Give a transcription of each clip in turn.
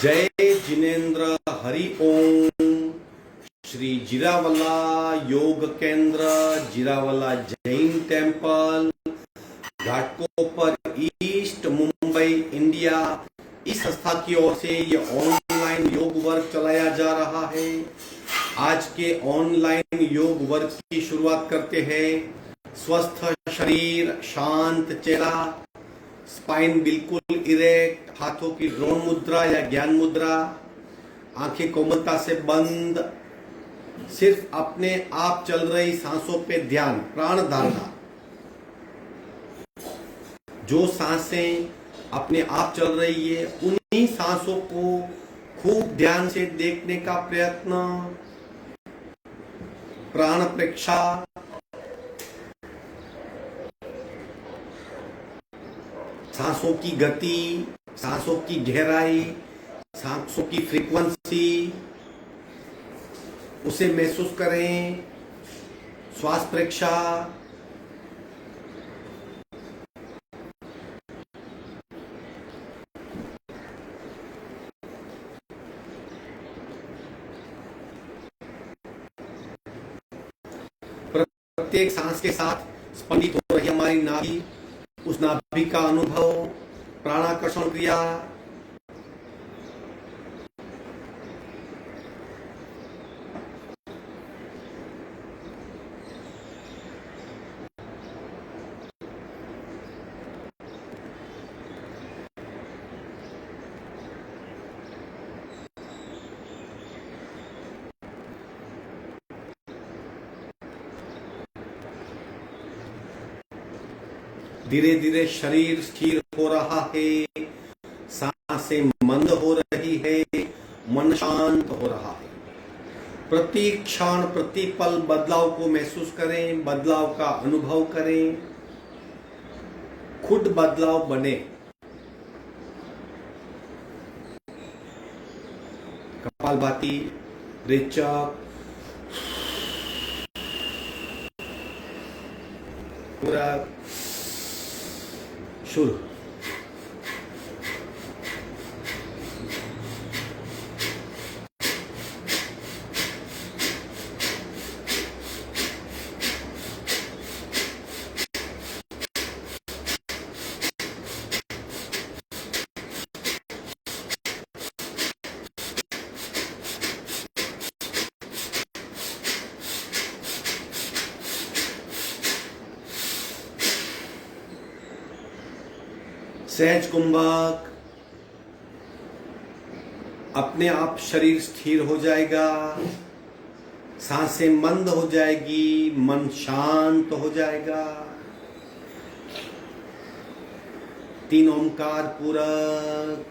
जय जिनेन्द्र हरि ओम। श्री जीरावला योग केंद्र, Jirawala Jain temple, Ghatkopar east, Mumbai, India, इस संस्था की ओर से ये ऑनलाइन योग वर्ग चलाया जा रहा है। आज के ऑनलाइन योग वर्ग की शुरुआत करते हैं। स्वस्थ शरीर, शांत चेहरा, स्पाइन बिल्कुल इरेक्ट, हाथों की ड्रोन मुद्रा या ज्ञान मुद्रा, आंखें कोमलता से बंद, सिर्फ अपने आप चल रही सांसों पे ध्यान, प्राण धारणा। जो सांसें अपने आप चल रही है उन्हीं सांसों को खूब ध्यान से देखने का प्रयत्न। प्राण प्रेक्षा, सांसों की गति, सांसों की गहराई, सांसों की फ्रीक्वेंसी, उसे महसूस करें। श्वास प्रेक्षा, प्रत्येक सांस के साथ स्पंदित हो रही हमारी नाभि, उस नाभि का अनुभव, प्राणाकर्षण क्रिया। धीरे धीरे शरीर स्थिर हो रहा है, सांसें मंद हो रही है, मन शांत हो रहा है। प्रति क्षण प्रति पल बदलाव को महसूस करें, बदलाव का अनुभव करें, खुद बदलाव बने। कपालभाति, रेचक, पूरा शुरू। सहज कुंभक, अपने आप शरीर स्थिर हो जाएगा, सांसें मंद हो जाएगी, मन शांत हो जाएगा। 3 ओंकार पूरक।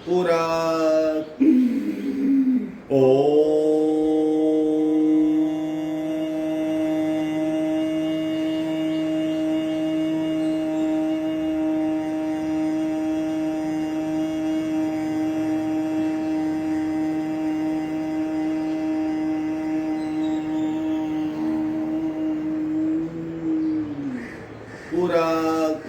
पूरक। पूरक।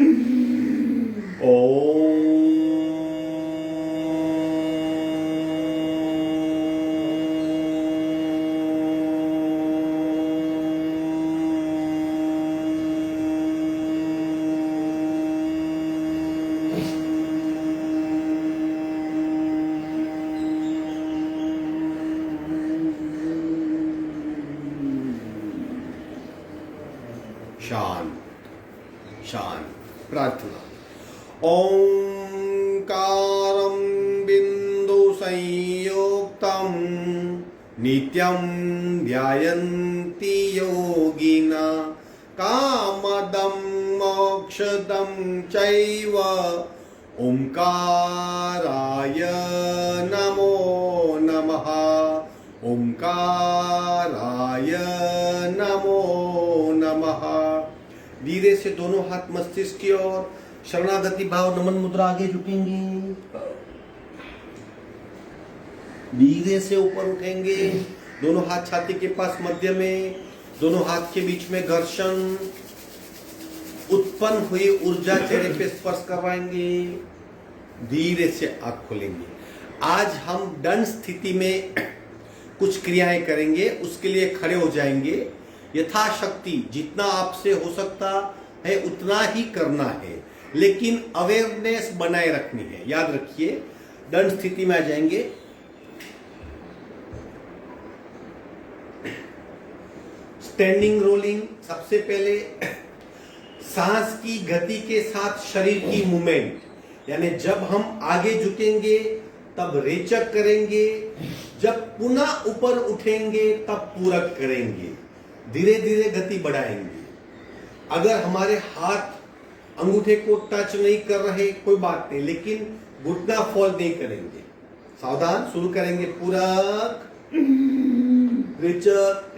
शांत शांत। प्रार्थना। ओंकारं बिंदु संयुक्तं नित्यं ध्यायन्ति योगिना कामदं मोक्षदं चैव ओंकाराय नमो नमः। ओंकाराय नमो नमः। धीरे से दोनों हाथ मस्तिष्क की ओर, शरणागति भाव, नमन मुद्रा, आगे झुकेंगे, धीरे से ऊपर उठेंगे, दोनों हाथ छाती के पास मध्य में, दोनों हाथ के बीच में घर्षण, उत्पन्न हुई ऊर्जा चेहरे पे स्पर्श करवाएंगे, धीरे से आंख खोलेंगे। आज हम दंड स्थिति में कुछ क्रियाएं करेंगे, उसके लिए खड़े हो जाएंगे। यथाशक्ति जितना आपसे हो सकता है उतना ही करना है, लेकिन अवेयरनेस बनाए रखनी है। याद रखिए, दंड स्थिति में आ जाएंगे। स्टैंडिंग रोलिंग, सबसे पहले सांस की गति के साथ शरीर की मूवमेंट, यानी जब हम आगे झुकेंगे तब रेचक करेंगे, जब पुनः ऊपर उठेंगे तब पूरक करेंगे, धीरे धीरे गति बढ़ाएंगे। अगर हमारे हाथ अंगूठे को टच नहीं कर रहे कोई बात नहीं, लेकिन घुटना फॉल नहीं करेंगे। सावधान, शुरू करेंगे। पूरक, रेचक,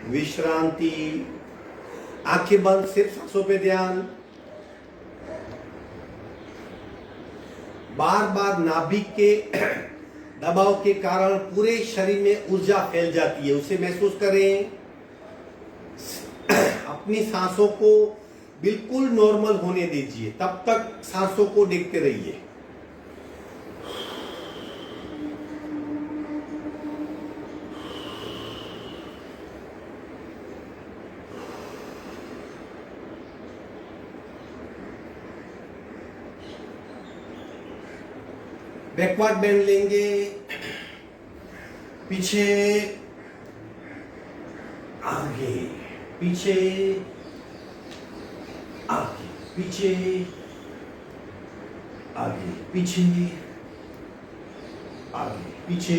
विश्रांति, आंखें बंद, सिर्फ सांसों पे ध्यान। बार बार नाभिक के दबाव के कारण पूरे शरीर में ऊर्जा फैल जाती है, उसे महसूस करें। अपनी सांसों को बिल्कुल नॉर्मल होने दीजिए, तब तक सांसों को देखते रहिए। बैकवर्ड बेंड लेंगे, पीछे आगे, पीछे आगे, पीछे आगे, पीछे आगे, पीछे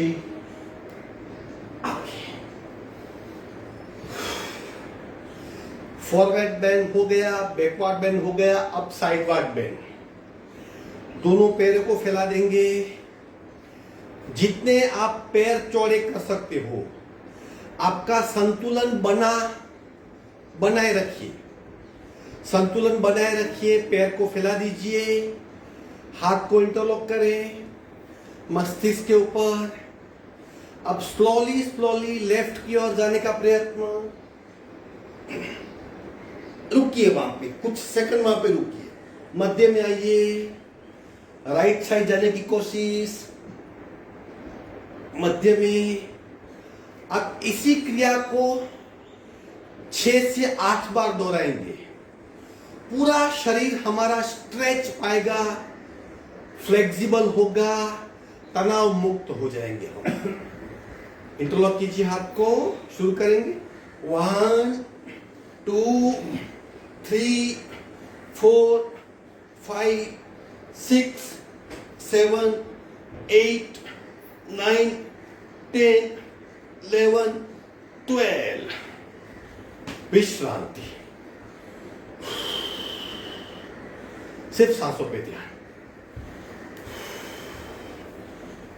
आगे। फॉरवर्ड बेंड हो गया, बैकवर्ड बेंड हो गया, अब साइडवर्ड बेंड। दोनों पैरों को फैला देंगे। जितने आप पैर चौड़े कर सकते हो, आपका संतुलन बनाए रखिए। संतुलन बनाए रखिए, पैर को फैला दीजिए, हाथ को इंटरलॉक करें मस्तिष्क के ऊपर। अब स्लोली लेफ्ट की ओर जाने का प्रयत्न। रुकिए वहां पे, कुछ सेकंड वहां पे रुकिए, मध्य में आइए, राइट साइड जाने की कोशिश, मध्य में। अब इसी क्रिया को 6 से 8 बार दोहराएंगे। पूरा शरीर हमारा स्ट्रेच पाएगा, फ्लेक्सिबल होगा, तनाव मुक्त हो जाएंगे हम। इंटरलॉक कीजिए हाथ को, शुरू करेंगे। 1 2 3 4 5 6 7 8 9 10 11 12। विश्रांति, सिर्फ सांसों पे ध्यान।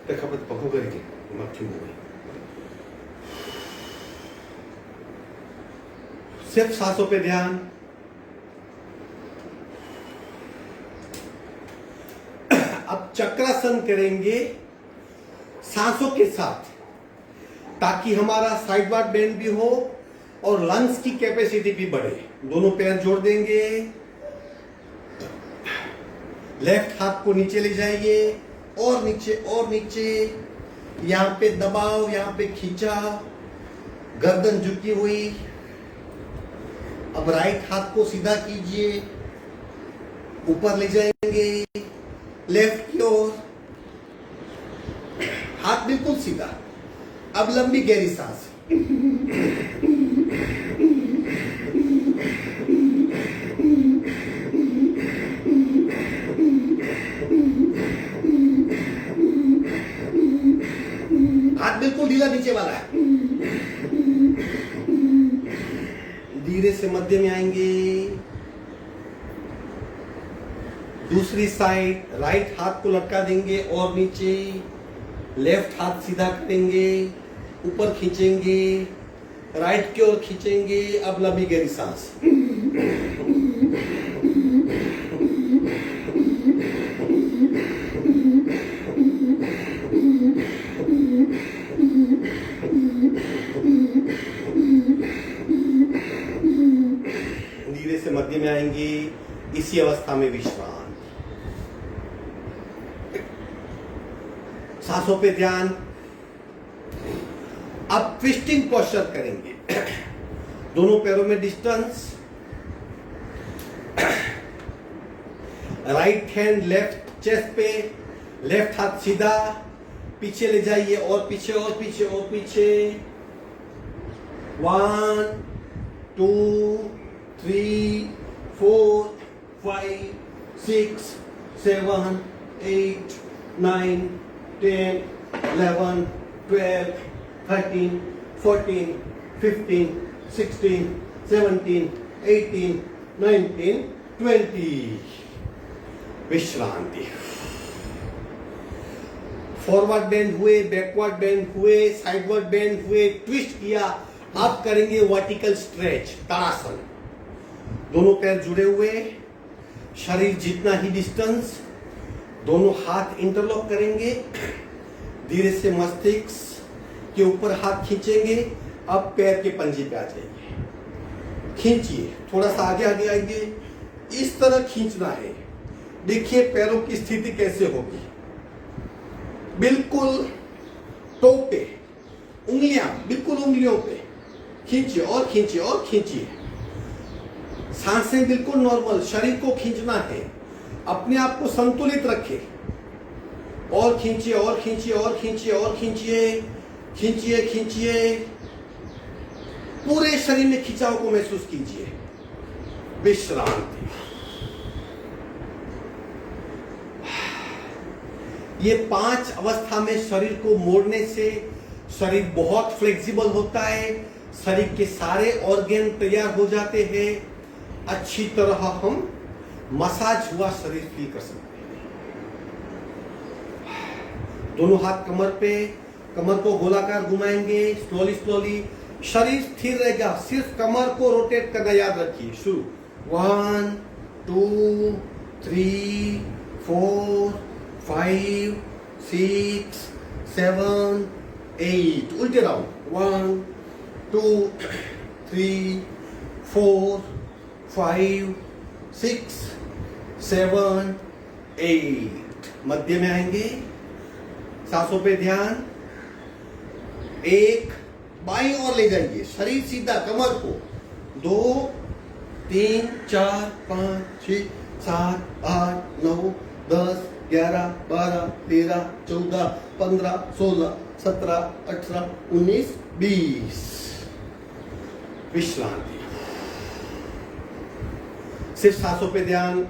देखा पत पको करेंगे, मक्खी हो गई। सिर्फ सांसों पे ध्यान। अब चक्रासन करेंगे सांसों के साथ, ताकि हमारा साइडवर्ड बेंड भी हो और लंग्स की कैपेसिटी भी बढ़े। दोनों पैर जोड़ देंगे, लेफ्ट हाथ को नीचे ले जाइए, और नीचे और नीचे, यहाँ पे दबाव, यहाँ पे खींचा, गर्दन झुकी हुई। अब राइट हाथ को सीधा कीजिए, ऊपर ले जाएंगे लेफ्ट की ओर, हाथ बिल्कुल सीधा। अब लंबी गहरी सांस। हाथ बिल्कुल ढीला नीचे वाला है। धीरे से मध्य में आएंगे। दूसरी साइड, राइट हाथ को लटका देंगे और नीचे, लेफ्ट हाथ सीधा करेंगे, ऊपर खींचेंगे, राइट की ओर खींचेंगे। अब लंबी गहरी सांस। धीरे से मध्य में आएंगे। इसी अवस्था में विश्राम। सांसों पे ध्यान। अब ट्विस्टिंग पोस्चर करेंगे। दोनों पैरों में distance, right hand left chest पे, लेफ्ट हाथ सीधा, पीछे ले जाइए और पीछे और पीछे और पीछे। 1 2 3 4 5 6 7 8 9 10 11 12 13 14 15 16 17 18 19 20। विश्रांति। फॉरवर्ड बेंड हुए, बैकवर्ड बेंड हुए, साइडवर्ड बेंड हुए, ट्विस्ट किया। आप करेंगे वर्टिकल स्ट्रेच, ताड़ासन। दोनों पैर जुड़े हुए, शरीर जितना ही डिस्टेंस, दोनों हाथ इंटरलॉक करेंगे। धीरे से मस्तिष्क के ऊपर हाथ खींचेंगे। अब पैर के पंजे पे आ जाइए, खींचिए, थोड़ा सा आगे आगे आएंगे, इस तरह खींचना है। देखिए पैरों की स्थिति कैसे होगी। बिल्कुल टो पे, उंगलियां बिल्कुल उंगलियों पे, खींचिए और खींचिए और खींचिए। सांसें बिल्कुल नॉर्मल, शरीर को खींचना है, अपने आप को संतुलित रखें। और खींचिए और खींचिए और खींचिए और खींचिए, खींचिए खींचिए, पूरे शरीर में खिंचाव को महसूस कीजिए। विश्रांति। ये 5 अवस्था में शरीर को मोड़ने से शरीर बहुत फ्लेक्सिबल होता है, शरीर के सारे ऑर्गन तैयार हो जाते हैं। अच्छी तरह हम मसाज हुआ शरीर फील कर सकते हैं। दोनों हाथ कमर पे, कमर को गोलाकार घुमाएंगे, स्लोली स्लोली। शरीर स्थिर रहेगा, सिर्फ कमर को रोटेट करना याद रखिए। शुरू। 1 2 3 4 5 6 7 8। उल्टे राउंड। 1 2 3 4 5 6 7 8। मध्य में आएंगे, सांसों पे ध्यान। 1 बाईं ओर ले जाइए, शरीर सीधा, कमर को। 2 3 4 5 6 7 8 9 10 11 12 13 14 15 16 17 18 19 20। विश्रांति। सिर्फ सांसों पे ध्यान।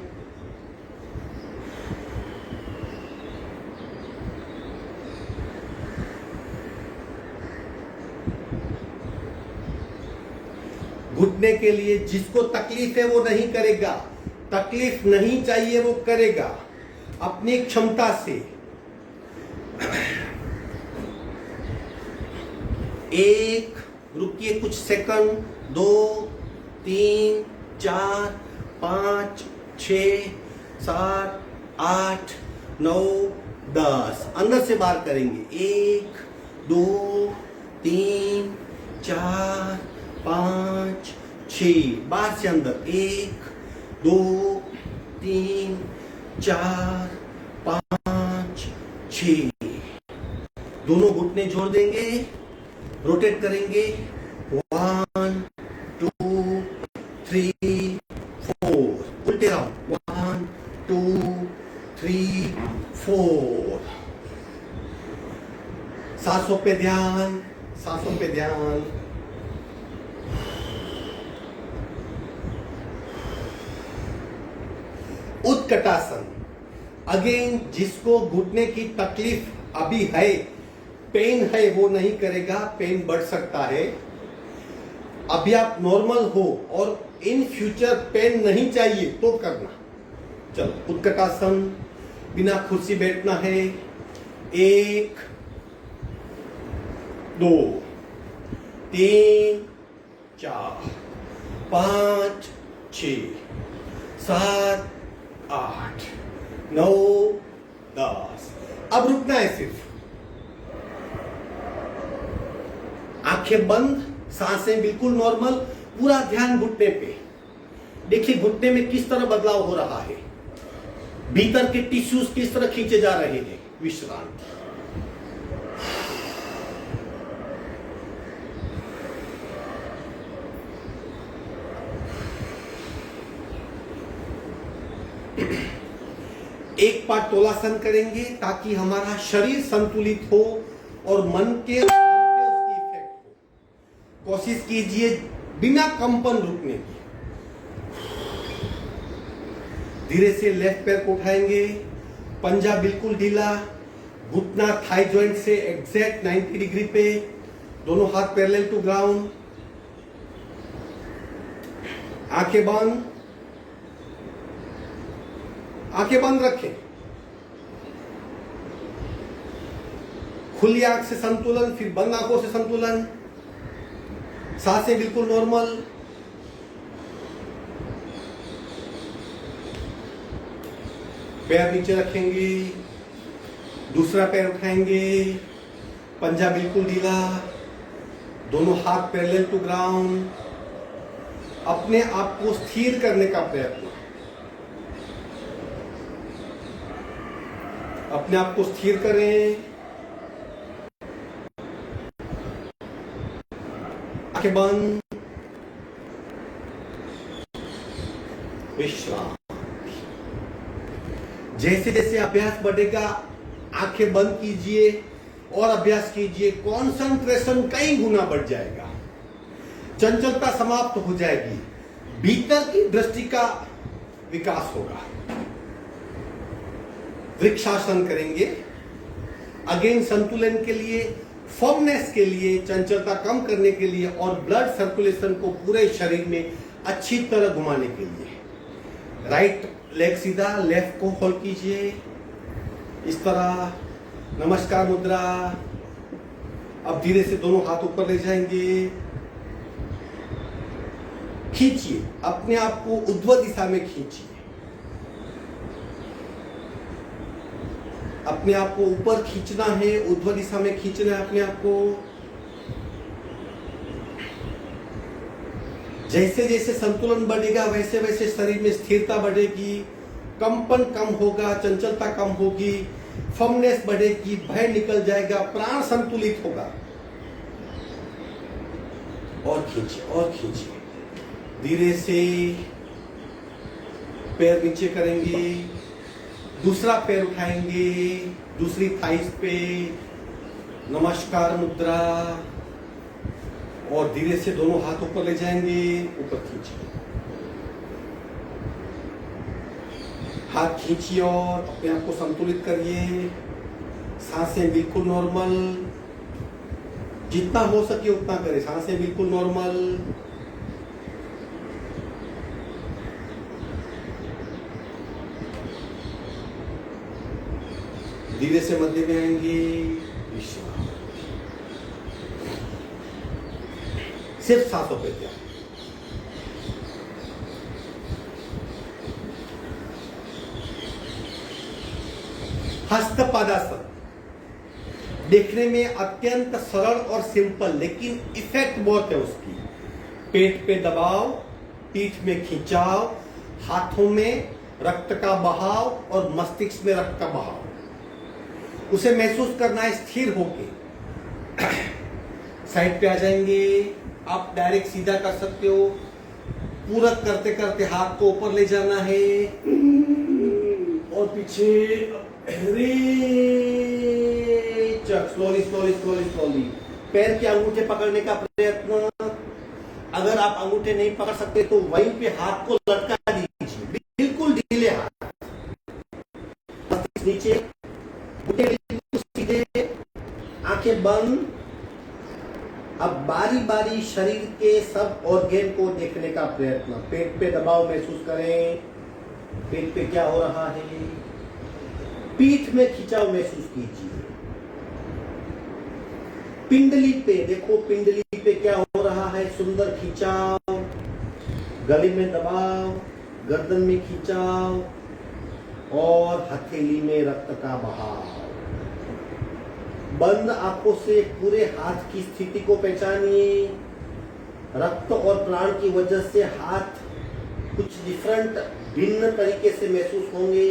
घुटने के लिए जिसको तकलीफ है वो नहीं करेगा, तकलीफ नहीं चाहिए वो करेगा अपनी क्षमता से। 1 रुकिए कुछ सेकंड। 2 3 4 5 6 7 8 9 10। अंदर से बाहर करेंगे। 1 2 3 4 5 6। बाहर से अंदर। 1 2 3 4 5 6, दोनों घुटने जोड़ देंगे, रोटेट करेंगे, 1 2 3 4, उल्टे राउंड, 1 2 3 4। सांसों पे ध्यान, सांसों पे ध्यान। उत्कटासन, अगेन जिसको घुटने की तकलीफ अभी है, पेन है, वो नहीं करेगा, पेन बढ़ सकता है। अभी आप नॉर्मल हो और इन फ्यूचर पेन नहीं चाहिए तो करना। चलो उत्कटासन, बिना कुर्सी बैठना है। 1 2 3 4 5 6 7 8 9 10। अब रुकना है सिर्फ, आंखें बंद, सांसें बिल्कुल नॉर्मल, पूरा ध्यान घुटने पे। देखिए घुटने में किस तरह बदलाव हो रहा है, भीतर के टिश्यूज किस तरह खींचे जा रहे हैं। विश्रांति। एक बार तोलासन करेंगे ताकि हमारा शरीर संतुलित हो और मन के उसकी इफेक्ट हो। कोशिश कीजिए बिना कंपन रुकने की। धीरे से लेफ्ट पैर को उठाएंगे, पंजा बिल्कुल ढीला, घुटना थाई जॉइंट से एग्जैक्ट 90 डिग्री पे, दोनों हाथ पैरेलल टू ग्राउंड। आंखें बंद, आंखें बंद रखें। खुली आंख से संतुलन, फिर बंद आंखों से संतुलन। सांसें बिल्कुल नॉर्मल। पैर नीचे रखेंगे, दूसरा पैर उठाएंगे, पंजा बिल्कुल ढीला, दोनों हाथ पैरेलल टू ग्राउंड। अपने आप को स्थिर करने का प्रयत्न, अपने आप को स्थिर करें। आंखें बंद, विश्राम। जैसे जैसे अभ्यास बढ़ेगा आंखें बंद कीजिए और अभ्यास कीजिए, कंसंट्रेशन कई गुना बढ़ जाएगा, चंचलता समाप्त हो जाएगी, भीतर की दृष्टि का विकास होगा। वृक्षासन करेंगे, अगेन संतुलन के लिए, फर्मनेस के लिए, चंचलता कम करने के लिए और ब्लड सर्कुलेशन को पूरे शरीर में अच्छी तरह घुमाने के लिए। राइट लेग सीधा, लेफ्ट को होल्ड कीजिए इस तरह, नमस्कार मुद्रा। अब धीरे से दोनों हाथ ऊपर ले जाएंगे, खींचिए अपने आप को ऊर्ध्व दिशा में, खींचिए अपने आप को ऊपर खींचना है, ऊर्ध्व दिशा में खींचना है अपने आप को। जैसे जैसे संतुलन बढ़ेगा वैसे वैसे शरीर में स्थिरता बढ़ेगी, कंपन कम होगा, चंचलता कम होगी, फर्मनेस बढ़ेगी, भय निकल जाएगा, प्राण संतुलित होगा। और खींचिए और खींचिए, धीरे से पैर नीचे करेंगे, दूसरा पैर उठाएंगे, दूसरी थाइस पे, नमस्कार मुद्रा, और धीरे से दोनों हाथ ऊपर ले जाएंगे, ऊपर खींचिए, हाथ खींचिए और अपने आप को संतुलित करिए। सांसें बिल्कुल नॉर्मल, जितना हो सके उतना करें, सांसें बिल्कुल नॉर्मल। धीरे से मध्य में आएंगे, विश्राम, सिर्फ सांसों पे ध्यान। हस्तपादासन देखने में अत्यंत सरल और सिंपल, लेकिन इफेक्ट बहुत है उसकी। पेट पे दबाव, पीठ में खिंचाव, हाथों में रक्त का बहाव और मस्तिष्क में रक्त का बहाव। उसे महसूस करना है स्थिर होके। साइड पे आ जाएंगे, आप डायरेक्ट सीधा कर सकते हो। पूरक करते करते हाथ को ऊपर ले जाना है और पीछे स्लोली स्लोली स्लोली स्लोली। पैर के अंगूठे पकड़ने का प्रयत्न। अगर आप अंगूठे नहीं पकड़ सकते तो वहीं पे हाथ को लटका दीजिए, बिल्कुल ढीले हाथ, नीचे, बिल्कुल सीधे, आंखें बंद। अब बारी बारी शरीर के सब ऑर्गन को देखने का प्रयत्न। पेट पे दबाव महसूस करें, पेट पे क्या हो रहा है, पीठ में खिंचाव महसूस कीजिए, पिंडली पे देखो, पिंडली पे क्या हो रहा है, सुंदर खिंचाव, गले में दबाव, गर्दन में खिंचाव और हथेली में रक्त का बहाव। बंद आंखों से पूरे हाथ की स्थिति को पहचानिए। रक्त और प्राण की वजह से हाथ कुछ डिफरेंट, भिन्न तरीके से महसूस होंगे।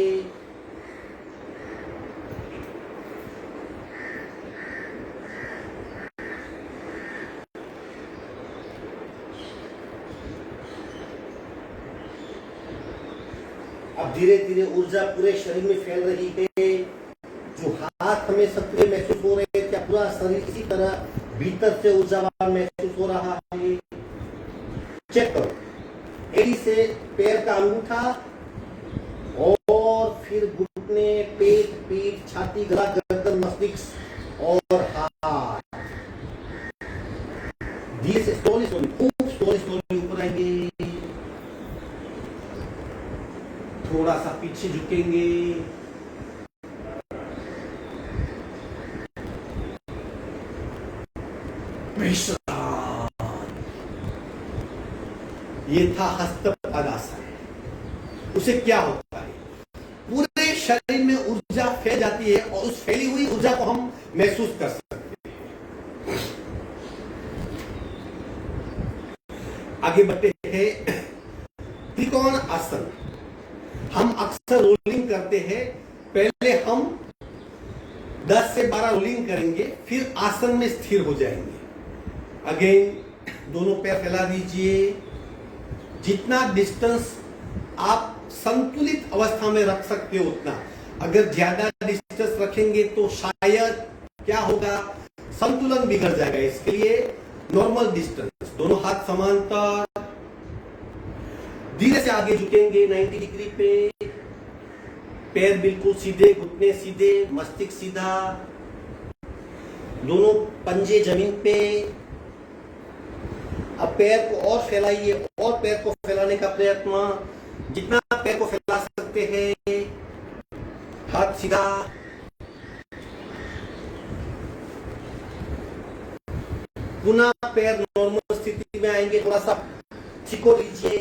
अब धीरे धीरे ऊर्जा पूरे शरीर में फैल रही है। जो हाथ हमें सक्रिय महसूस हो रहे थे, पूरा शरीर इसी तरह भीतर से ऊर्जावान महसूस हो रहा है। चेक करो, एड़ी से पैर का अंगूठा और फिर घुटने, पेट, पीठ, छाती, गला, गर्दन, मस्तिष्क और हाथ। धीरे से स्लोली स्लोली, खूब स्लोली स्लोली ऊपर आएंगे। थोड़ा सा पीछे झुकेंगे। ये था हस्तपदासन। उसे क्या होता है, पूरे शरीर में ऊर्जा फैल जाती है और उस फैली हुई ऊर्जा को हम महसूस कर सकते हैं। आगे बढ़ते हैं त्रिकोण आसन। हम अक्सर रोलिंग करते हैं। पहले हम 10 से 12 रोलिंग करेंगे, फिर आसन में स्थिर हो जाएंगे। अगेन दोनों पैर फैला दीजिए। जितना डिस्टेंस आप संतुलित अवस्था में रख सकते हो उतना। अगर ज्यादा डिस्टेंस रखेंगे तो शायद क्या होगा, संतुलन बिगड़ जाएगा। इसके लिए नॉर्मल डिस्टेंस, दोनों हाथ समांतर, धीरे से आगे झुकेंगे 90 डिग्री पे। पैर बिल्कुल सीधे, घुटने सीधे, मस्तिष्क सीधा, दोनों पंजे जमीन पे। अब पैर को और फैलाइए और पैर को फैलाने का प्रयत्न। जितना पैर को फैला सकते हैं, हाथ सीधा, पुनः पैर नॉर्मल स्थिति में आएंगे। थोड़ा सा सिकोड़ लीजिए।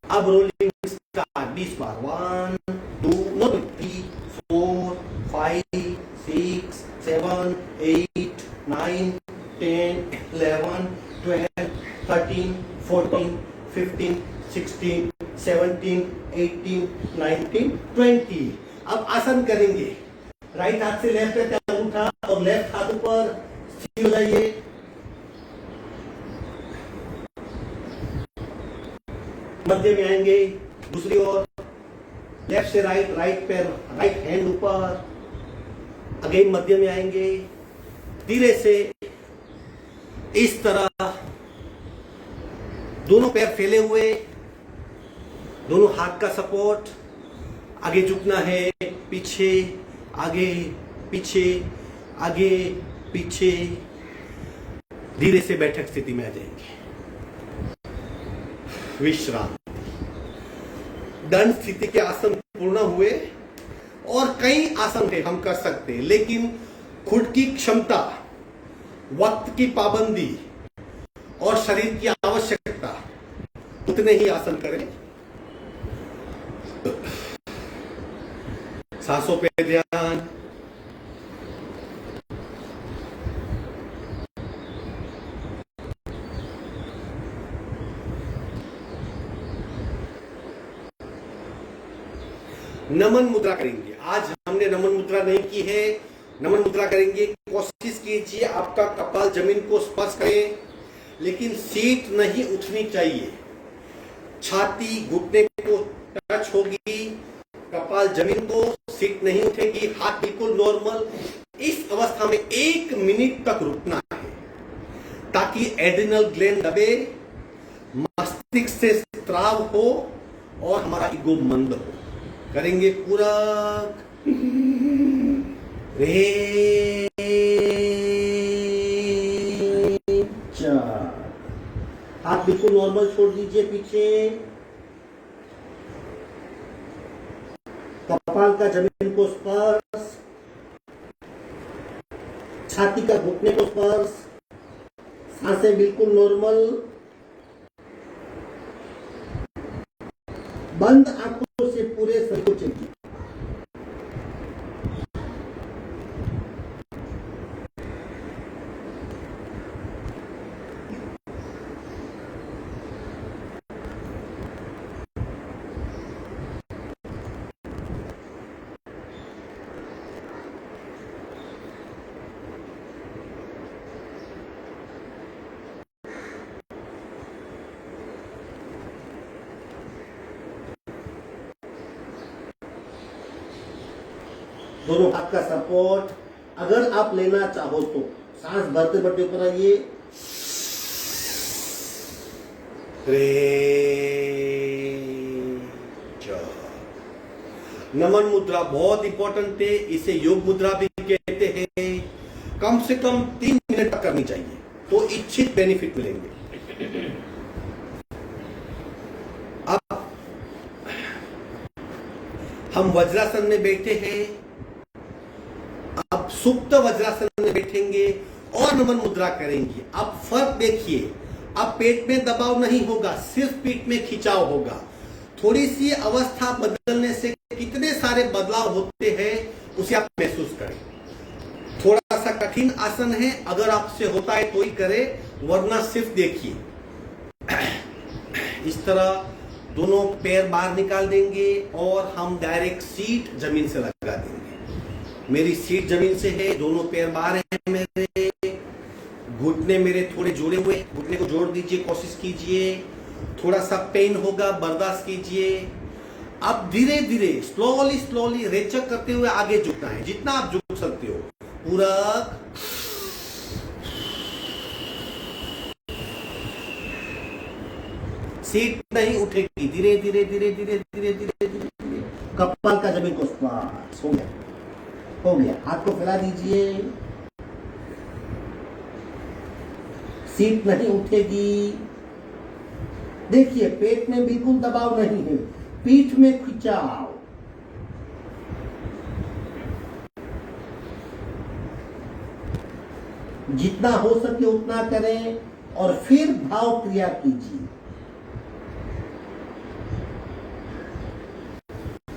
अब रोलिंग स्टार्ट 20 बार। 1 2 not 3 4 5 6 7 8 9 10 11 12 13 14 15 16 17 18 19 20। अब आसन करेंगे। राइट हाथ से लेफ्ट पे अंगूठा और लेफ्ट हाथ ऊपर, स्थिर हो जाइए। मध्य में आएंगे, दूसरी ओर, लेफ्ट से राइट, राइट पैर, राइट हैंड ऊपर। अगेन मध्य में आएंगे, धीरे से इस तरह दोनों पैर फैले हुए, दोनों हाथ का सपोर्ट। आगे झुकना है, पीछे, आगे, पीछे, आगे, पीछे। धीरे से बैठक स्थिति में आ जाएंगे। विश्राम। दंड स्थिति के आसन पूर्ण हुए और कई आसन थे हम कर सकते हैं, लेकिन खुद की क्षमता, वक्त की पाबंदी और शरीर की आवश्यकता, उतने ही आसन करें। सांसों पे ध्यान। नमन मुद्रा करेंगे। आज हमने नमन मुद्रा नहीं की है। नमन मुद्रा करेंगे, कोशिश कीजिए आपका कपाल जमीन को स्पर्श करे, लेकिन सीट नहीं उठनी चाहिए। छाती घुटने को टच होगी, कपाल जमीन को, सीट नहीं उठेगी, हाथ बिल्कुल नॉर्मल। इस अवस्था में 1 मिनट तक रुकना है ताकि एड्रिनल ग्लैंड दबे, मस्तिष्क से स्राव हो और हमारा ईगो मंद हो। करेंगे पूरा रे 4। हाथ बिल्कुल नॉर्मल छोड़ दीजिए पीछे, कपाल का जमीन को स्पर्श, छाती का घुटने को स्पर्श, सांसें बिल्कुल नॉर्मल। बंद आंखों से पूरे शरीर को चेक कीजिए। दोनों हाथ का सपोर्ट अगर आप लेना चाहो तो सांस भरते भरते ऊपर आइए। नमन मुद्रा बहुत इंपॉर्टेंट है, इसे योग मुद्रा भी कहते हैं। कम से कम 3 मिनट तक करनी चाहिए तो इच्छित बेनिफिट मिलेंगे। अब हम वज्रासन में बैठे हैं, अब सुप्त वज्रासन में बैठेंगे और नमन मुद्रा करेंगे। अब फर्क देखिए, अब पेट में दबाव नहीं होगा, सिर्फ पीठ में खिंचाव होगा। थोड़ी सी अवस्था बदलने से कितने सारे बदलाव होते हैं उसे आप महसूस करें। थोड़ा सा कठिन आसन है, अगर आपसे होता है तो ही करें, वरना सिर्फ देखिए। इस तरह दोनों पैर बाहर निकाल देंगे और हम डायरेक्ट सीट जमीन से लगा देंगे। मेरी सीट जमीन से है, दोनों पैर बाहर हैं मेरे, घुटने मेरे थोड़े जोड़े हुए, घुटने को जोड़ दीजिए, कोशिश कीजिए। थोड़ा सा पेन होगा, बर्दाश्त कीजिए। अब धीरे धीरे स्लोली रेचक करते हुए आगे झुकना है, जितना आप झुक सकते हो। पूरा सीट नहीं उठेगी, धीरे धीरे धीरे धीरे धीरे धीरे धीरे कपाल का जमीन को स्पर्श हो गया। हाथ को फैला दीजिए, सीट नहीं उठेगी। देखिए पेट में बिल्कुल दबाव नहीं है, पीठ में खिंचाव। जितना हो सके उतना करें और फिर भाव क्रिया कीजिए।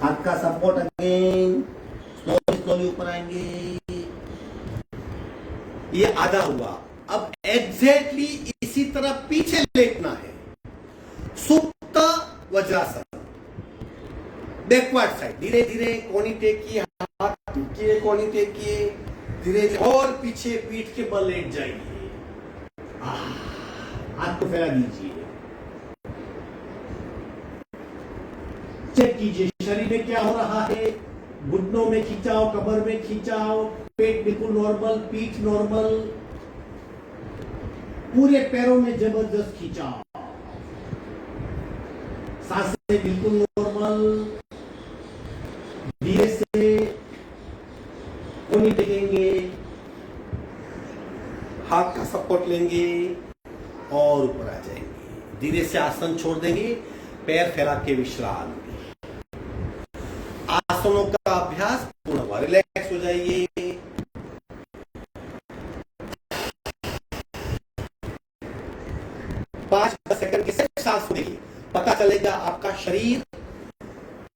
हाथ का सपोर्ट अगेन, स्लोली ऊपर आएंगे। ये आधा हुआ। अब एग्जैक्टली इसी तरह पीछे लेटना है, सुप्त वज्रासन, बैकवर्ड साइड। धीरे धीरे कोनी टेकिए, हाथ टेकिए, कोनी टेकिए, धीरे धीरे और पीछे पीठ के बल लेट जाइए। हाथ को फैला दीजिए, चेक कीजिए शरीर में क्या हो रहा है। घुटनों में खिंचाव, कमर में खिंचाव, पेट बिल्कुल नॉर्मल, पीठ नॉर्मल, पूरे पैरों में जबरदस्त खिंचाव, सांसें बिल्कुल नॉर्मल। धीरे से कोनी टेकेंगे, हाथ का सपोर्ट लेंगे और ऊपर आ जाएंगे। धीरे से आसन छोड़ देंगे, पैर फैला के विश्राम। आसनों का अभ्यास पूर्ण हुआ, रिलैक्स हो जाइए। पांच 10 सेकंड के सिर्फ सांस लेंगे, पता चलेगा आपका शरीर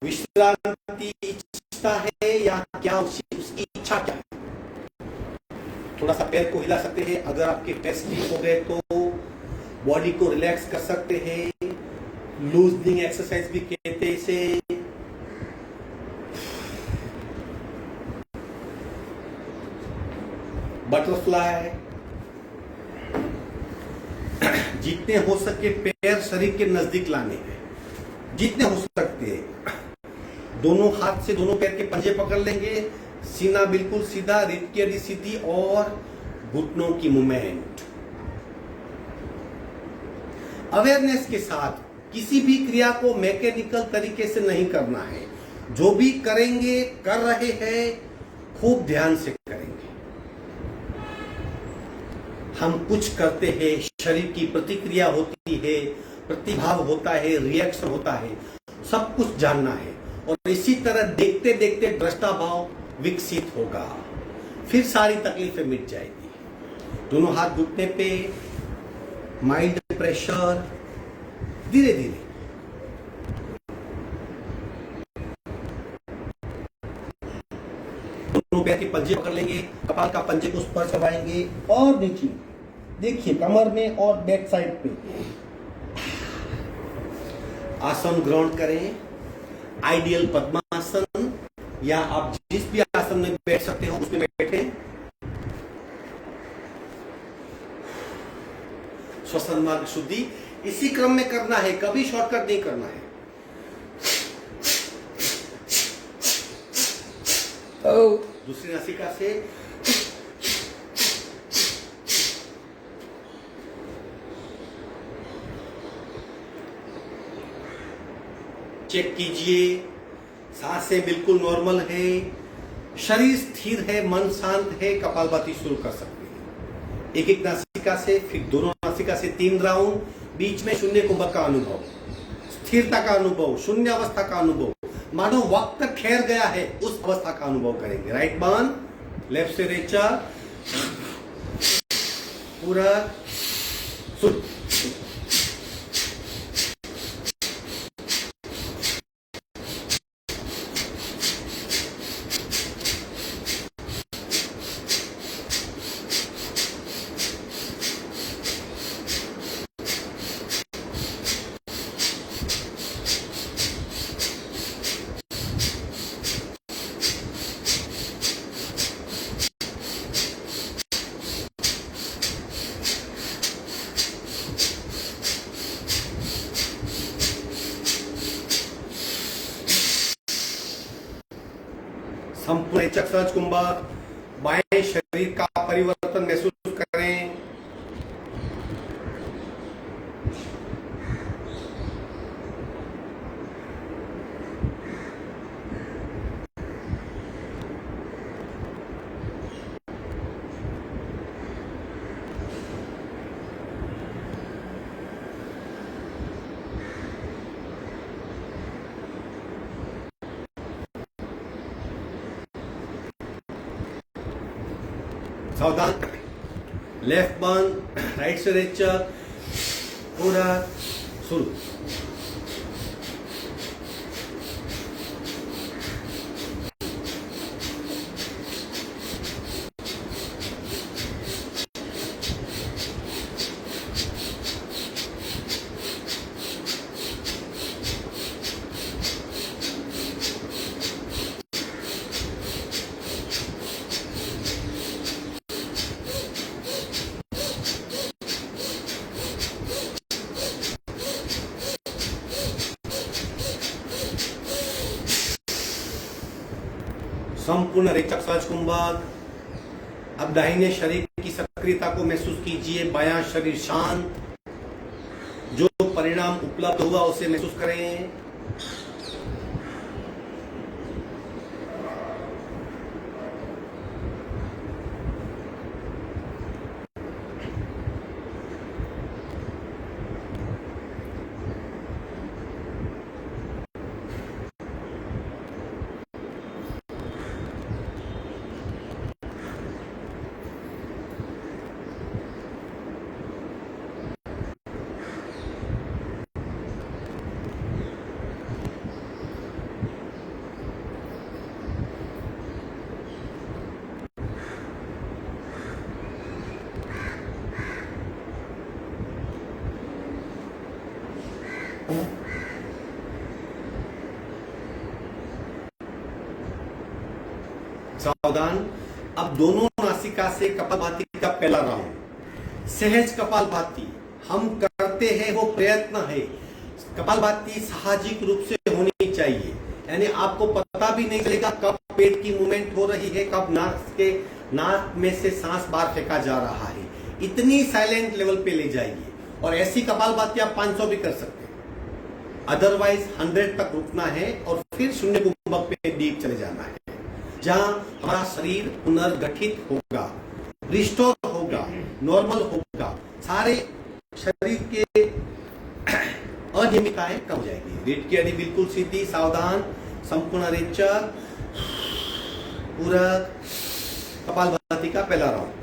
विश्रांति इच्छा है या क्या, उसकी इच्छा क्या है। थोड़ा सा पैर को हिला सकते हैं, अगर आपके टेस्ट ठीक हो गए तो बॉडी को रिलैक्स कर सकते हैं। लूजनिंग एक्सरसाइज भी कहते हैं इसे। बटरफ्लाई। जितने हो सके पैर शरीर के नजदीक लाने हैं, जितने हो सकते हैं। दोनों हाथ से दोनों पैर के पंजे पकड़ लेंगे, सीना बिल्कुल सीधा, रीढ़ की हड्डी सीधी और घुटनों की मूवमेंट। अवेयरनेस के साथ किसी भी क्रिया को मैकेनिकल तरीके से नहीं करना है। जो भी करेंगे, कर रहे हैं, खूब ध्यान से करेंगे। हम कुछ करते हैं, शरीर की प्रतिक्रिया होती है, प्रतिभाव होता है, रिएक्शन होता है, सब कुछ जानना है। और इसी तरह देखते देखते दृष्टा भाव विकसित होगा, फिर सारी तकलीफें मिट जाएगी। दोनों हाथ घुटने पे, माइल्ड प्रेशर, धीरे धीरे। दोनों पैर के पंजे पकड़ लेंगे, कपाल का पंजे को स्पर्श करवाएंगे और नीचे देखिए कमर में और बैक साइड पे। आसन ग्रहण करें, आइडियल पद्मासन, या आप जिस भी आसन में बैठ सकते हो उसमें बैठे। श्वसन मार्ग शुद्धि इसी क्रम में करना है, कभी शॉर्टकट नहीं करना है। दूसरी नासिका से चेक कीजिए, सांसें बिल्कुल नॉर्मल है, शरीर स्थिर है, मन शांत है। कपालभाति शुरू कर सकते हैं। एक एक नासिका से, फिर दोनों नासिका से 3 राउंड, बीच में शून्य कुंभक का अनुभव, स्थिरता का अनुभव, शून्य अवस्था का अनुभव, मानो वक्त ठहर गया है उस अवस्था का अनुभव करेंगे। राइट बान, लेफ्ट से रेचा, पूरा सुन। संपूर्ण चक्र कुंभक, बाएं शरीर का परिवर्तन महसूस करें। सावधान, लेफ्ट बंद, राइट से रेचक, पूरा शुरू। संपूर्ण रेचक सहज कुंभक। अब दाहिने शरीर की सक्रियता को महसूस कीजिए, बायां शरीर शांत, जो परिणाम उपलब्ध हुआ उसे महसूस करें। सावधान, अब दोनों नासिका से कपालभाति का पहला राउंड, सहज कपालभाति हम करते हैं, वो प्रयत्न है। कपालभाति साहजिक रूप से होनी चाहिए, यानी आपको पता भी नहीं चलेगा कब पेट की मूवमेंट हो रही है, कब नाक में से सांस बाहर फेंका जा रहा है। इतनी साइलेंट लेवल पे ले जाइए, और ऐसी कपालभाति आप 500 भी कर सकते हैं। अदरवाइज 100 तक रुकना है और फिर शून्य कुंभक पे डीप चले जाना है, जहां हमारा शरीर पुनर्गठित होगा, रिस्टोर होगा, नॉर्मल होगा, सारे शरीर के अनियमितताएं कम हो जाएगी। रीढ़ की हड्डी बिल्कुल सीधी, सावधान, संपूर्ण रेचक, पूरक, कपालभाति का पहला राउंड।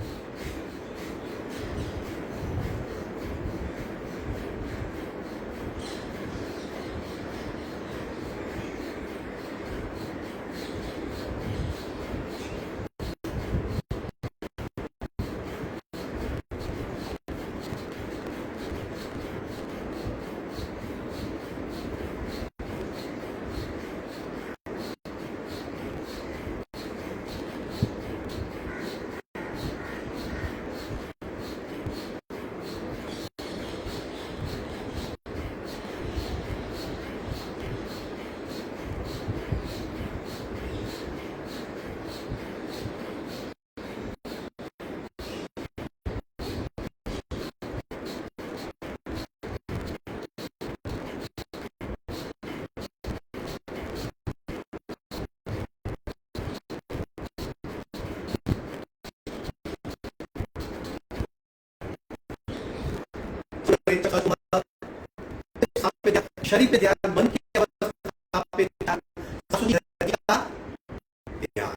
शरीर पे ध्यान, मन की अवस्था पे ध्यान, सांसों की गति का ध्यान।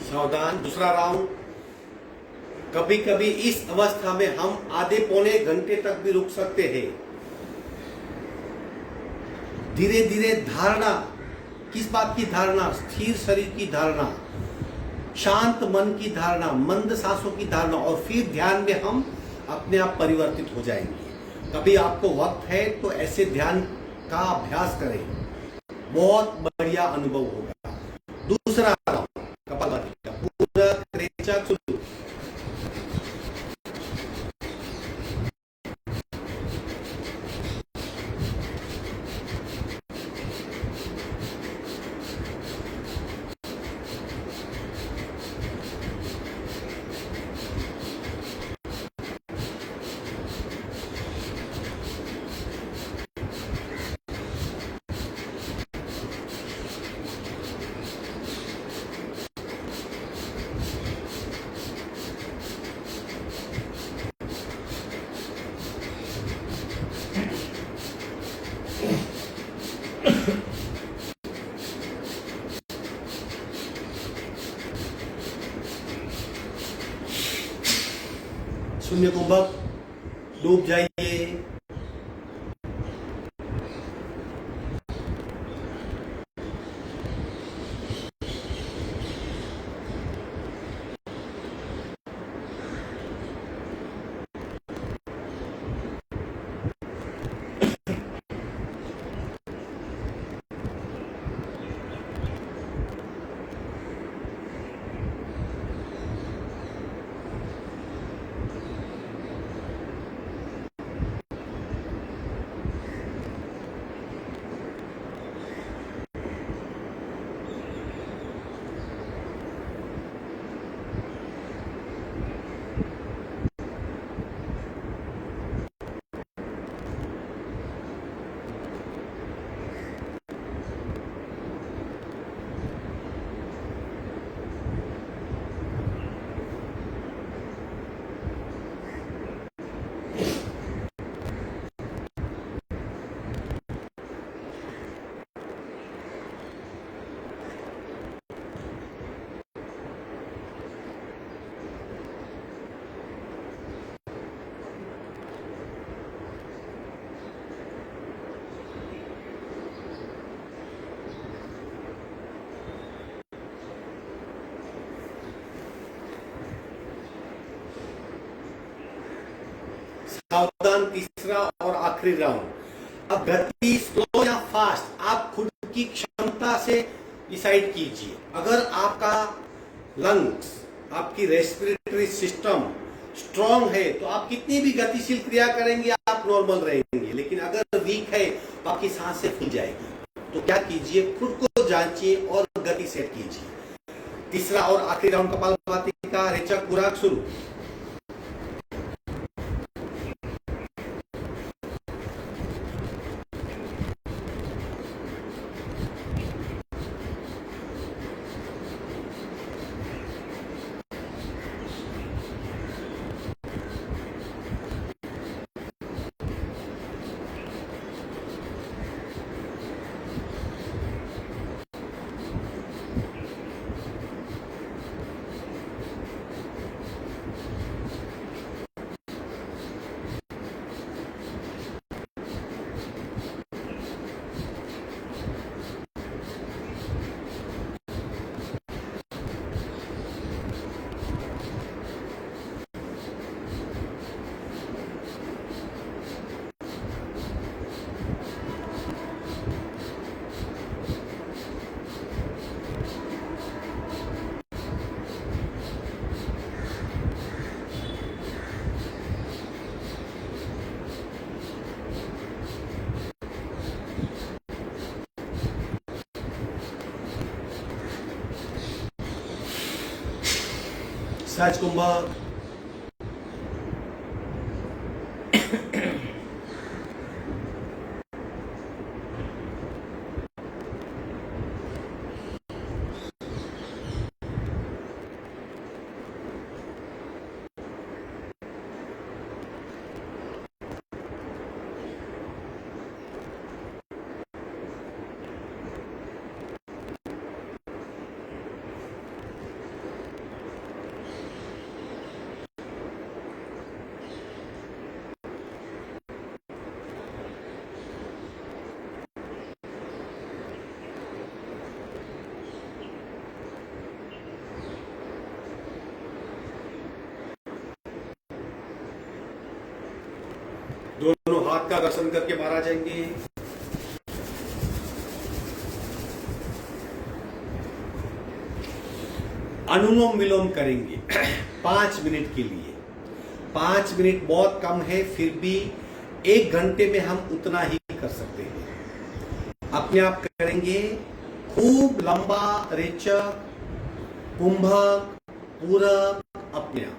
सावधान, दूसरा राउंड। कभी कभी इस अवस्था में हम आधे पौने घंटे तक भी रुक सकते हैं। धीरे धीरे धारणा, किस बात की धारणा? स्थिर शरीर की धारणा, शांत मन की धारणा, मंद सांसों की धारणा, और फिर ध्यान में हम अपने आप परिवर्तित हो जाएंगे। कभी आपको वक्त है तो ऐसे ध्यान का अभ्यास करें, बहुत बढ़िया अनुभव होगा। दूसरा राउंड कपालभाति का, पूरक, रेचक, शुद्ध। शून्य कुंभक, डूब जाइए। आखिरी राउंड। अब गति स्लो या फास्ट आप खुद की क्षमता से डिसाइड कीजिए। अगर आपका लंग्स, आपकी रेस्पिरेटरी सिस्टम स्ट्रांग है तो आप कितनी भी गतिशील क्रिया करेंगे आप नॉर्मल रहेंगे, लेकिन अगर वीक है तो आपकी सांसें फूल जाएगी। तो क्या कीजिए, खुद को जांचिए और गति सेट कीजिए। तीसरा और आखिरी राउंड कपालभाति का रेचक पूरा शुरू। सहज कुंभक, दोनों हाथ का घर्षण करके बाहर आ जाएंगे। अनुलोम विलोम करेंगे 5 मिनट के लिए। 5 मिनट बहुत कम है, फिर भी 1 घंटे में हम उतना ही कर सकते हैं। अपने आप करेंगे, खूब लंबा रेचक, कुंभक, पूरक, अपने आप।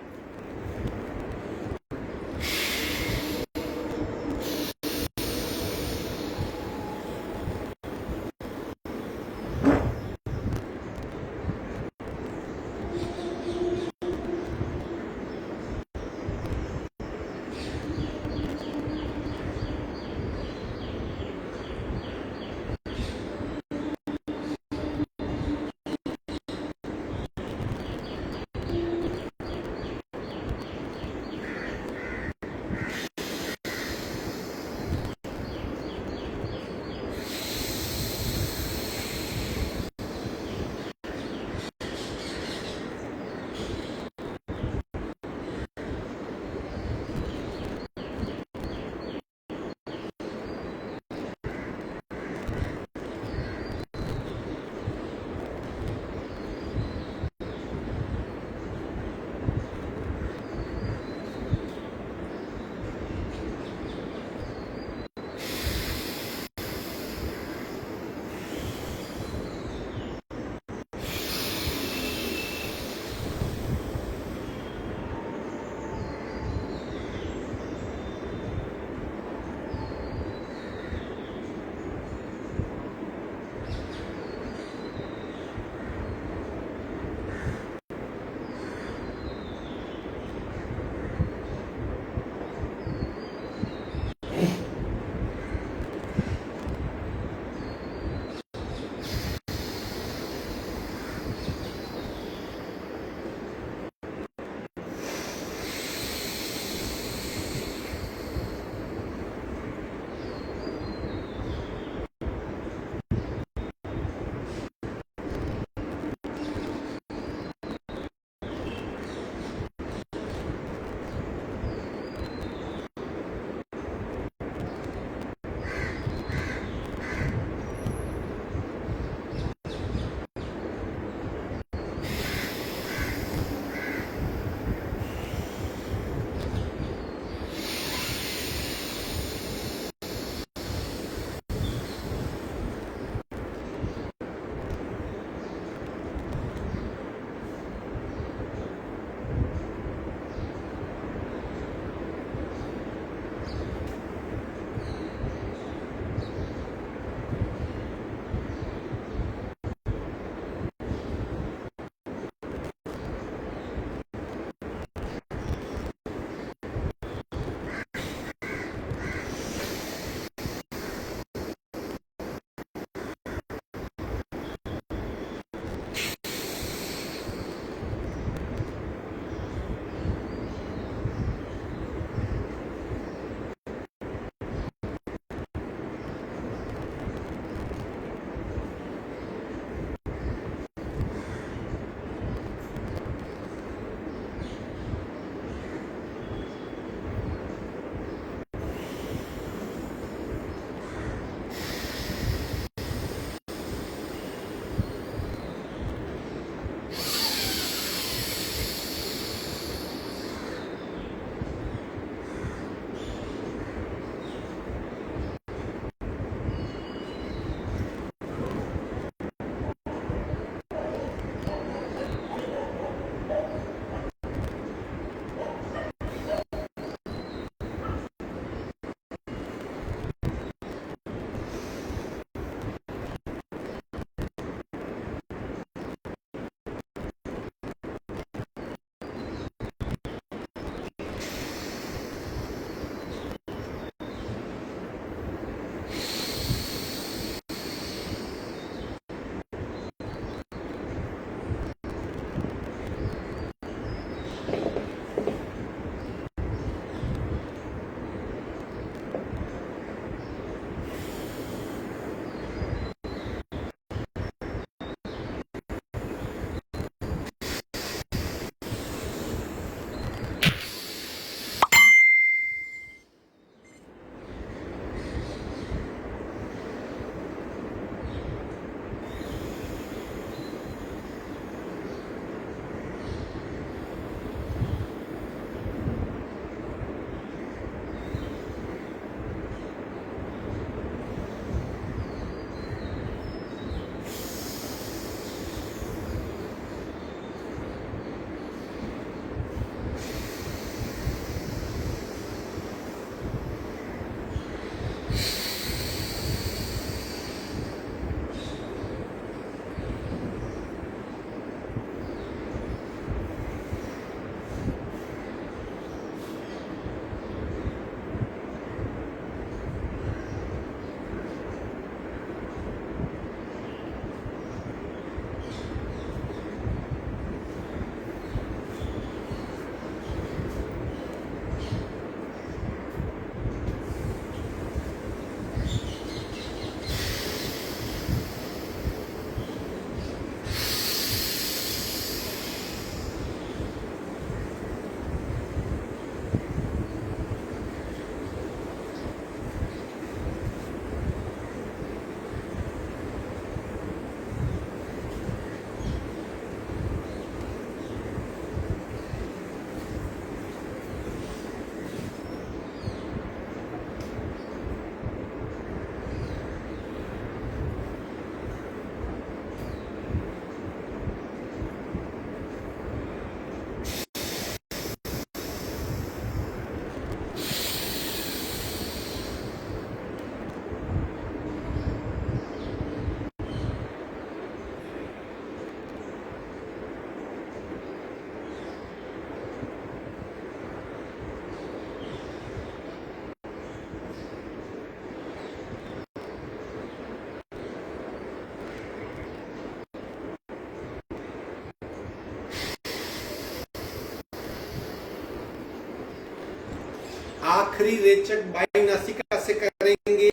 आखिरी रेचक बाई नासिका से करेंगे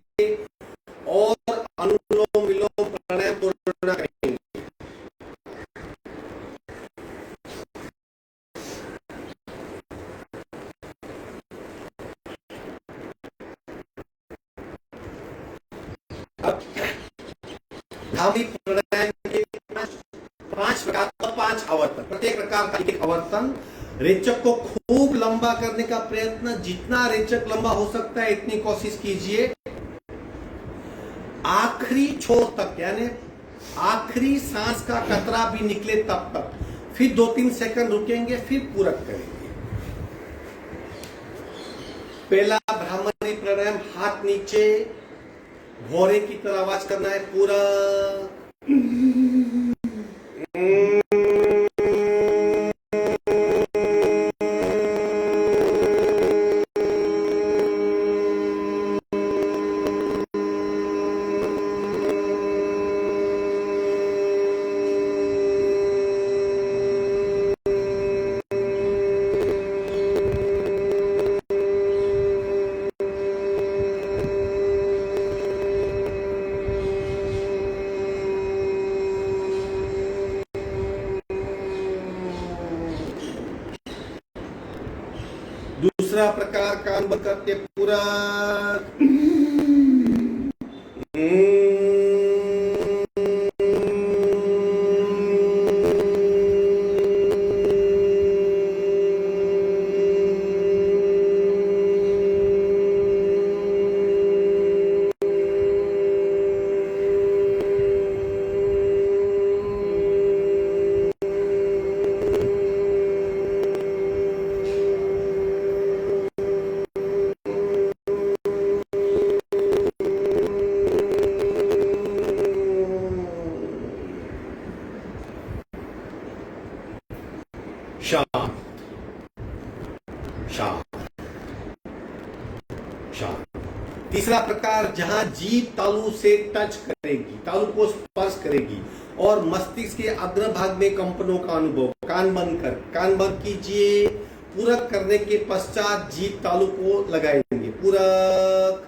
और अनुलोम विलोम प्राणायाम पूर्ण करेंगे। भ्रामरी प्राणायाम के पांच प्रकार का 5 आवर्तन, प्रत्येक प्रकार का एक आवर्तन। रेचक को खूब लंबा करने का प्रयत्न, जितना रेचक लंबा हो सकता है इतनी कोशिश कीजिए। आखिरी छोर तक, यानी आखिरी सांस का कतरा भी निकले तब तक, फिर 2-3 सेकंड रुकेंगे, फिर पूरक करेंगे। पहला भ्रामरी प्राणायाम, हाथ नीचे, घोड़े की तरह आवाज करना है, पूरा। दूसरा प्रकार कान बंद करके पूरा। शांत शांत शांत। तीसरा प्रकार, जहां जीभ तालु से टच करेगी, तालु को स्पर्श करेगी और मस्तिष्क के अग्रभाग में कंपनों का अनुभव। कान बंद कीजिए। पूरक करने के पश्चात जीभ तालु को लगाएंगे। पूरक।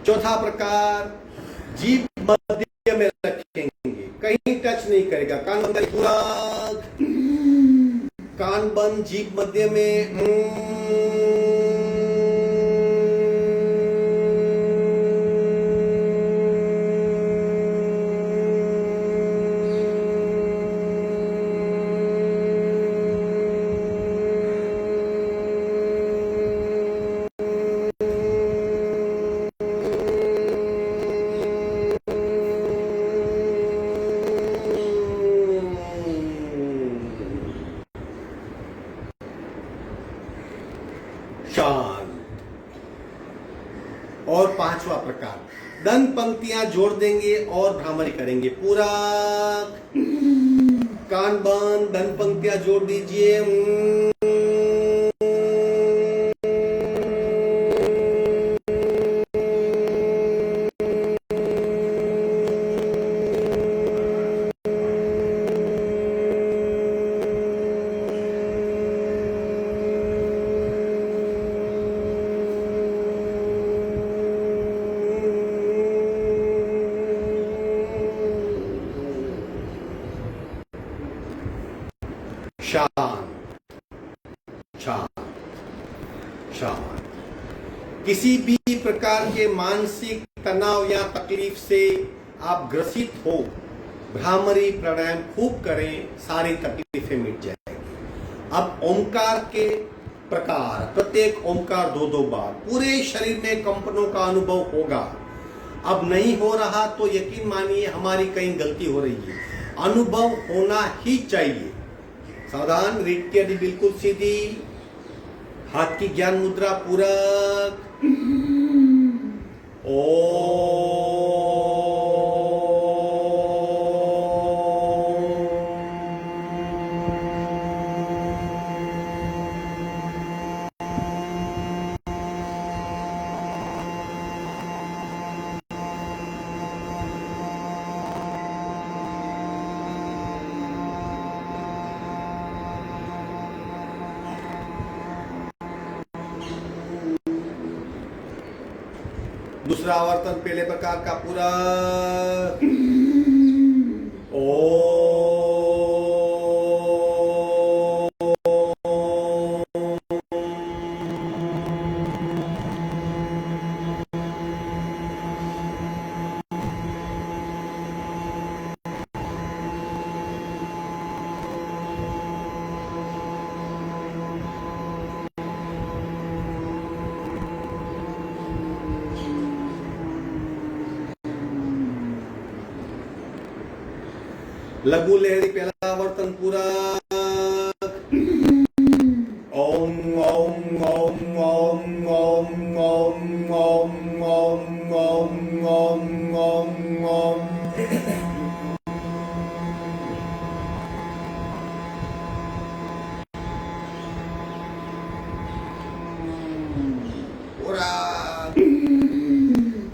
चौथा प्रकार, जीभ मध्य में रखेंगे, कहीं टच नहीं करेगा। कान बंद, पूरा कान बंद, जीभ मध्य में। शांत। और पांचवा प्रकार, दंत पंक्तियां जोड़ देंगे और भ्रामरी करेंगे। पूरा कान बंद, दंत पंक्तियां जोड़ दीजिए। शांत शांत शांत। किसी भी प्रकार के मानसिक तनाव या तकलीफ से आप ग्रसित हो, भ्रामरी प्राणायाम खूब करें, सारी तकलीफें मिट जाएंगी। अब ओंकार के प्रकार, प्रत्येक ओंकार 2-2 बार, पूरे शरीर में कंपनों का अनुभव होगा। अब नहीं हो रहा तो यकीन मानिए हमारी कहीं गलती हो रही है। अनुभव होना ही चाहिए। सावधान, रीढ़ की हड्डी बिल्कुल सीधी, हाथ की ज्ञान मुद्रा पूरक। दूसरा आवर्तन पहले प्रकार का पूरा। लघु लहरी पहला आवर्तन पूरा। ओम ओम ओम ओम ओम ओम ओम ओम ओम ओम ओम ओम। पूरा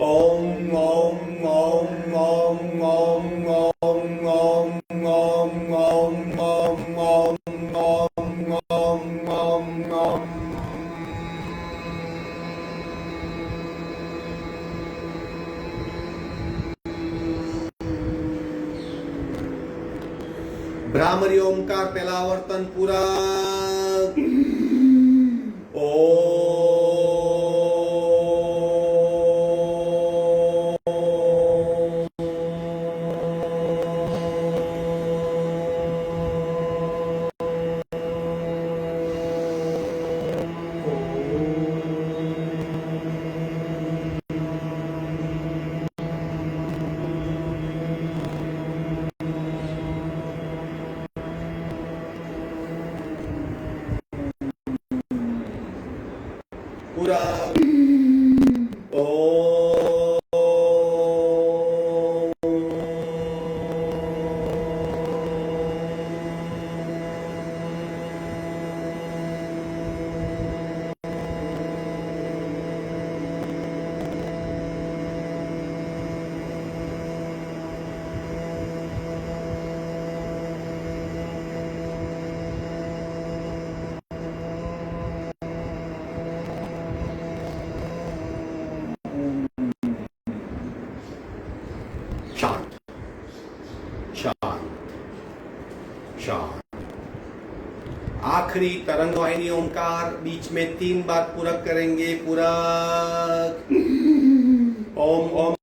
ओम ओम ओम ओम ओम ओम ओम ओम ओम ओम ओम ओम ओम ओम ओम। भ्रामरी ओमकार पहला आवर्तन पूरा। पूरा शांत शांत शांत। आखिरी तरंग वाहिनी ओमकार बीच में 3 बार पूरक करेंगे। पूरक ओम ओम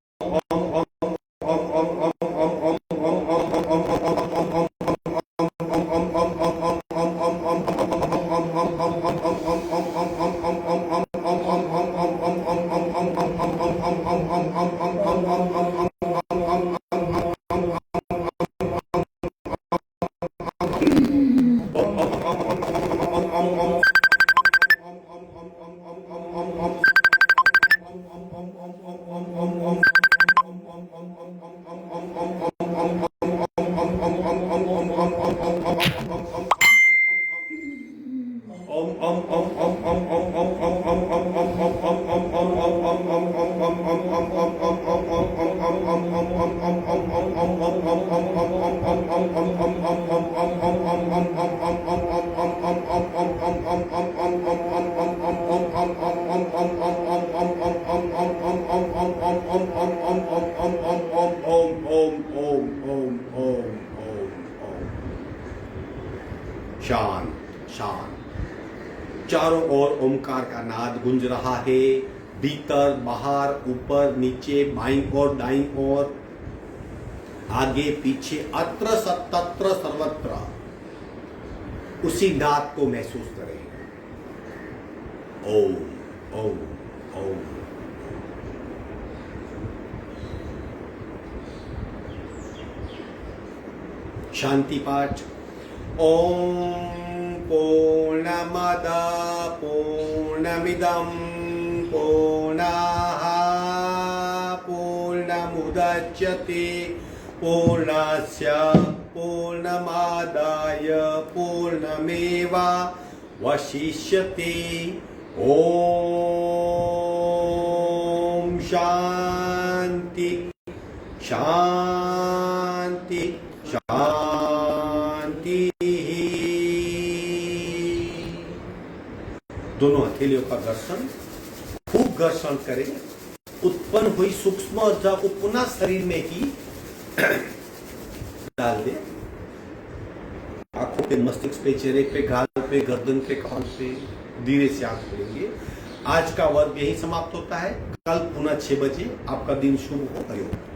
शांत शांत। चारों ओर ओमकार का नाद गूंज रहा है, भीतर बाहर ऊपर नीचे बाईं ओर दाईं ओर, आगे पीछे अत्र तत्र सर्वत्र उसी नाद को महसूस करें। ओम ओम ओम। शांति पाठ। ओम पूर्णमद पूर्णमिदं पूर्णाः पूर्णमुदच्यते पूर्णस्य पूर्णमादाय पूर्णमेवावशिष्यते। ओम शांति शांति शांति। दोनों हथेलियों का घर्षण, खूब घर्षण करें। उत्पन्न हुई सूक्ष्म ऊर्जा को पुनः शरीर में ही डाल दे। आंखों पे, मस्तिष्क पे, चेहरे पे, गाल पे, गर्दन पे, कान पे धीरे से आंख खोलेंगे। आज का वर्ग यही समाप्त होता है। कल पुनः 6 बजे। आपका दिन शुभ हो। हरिओम।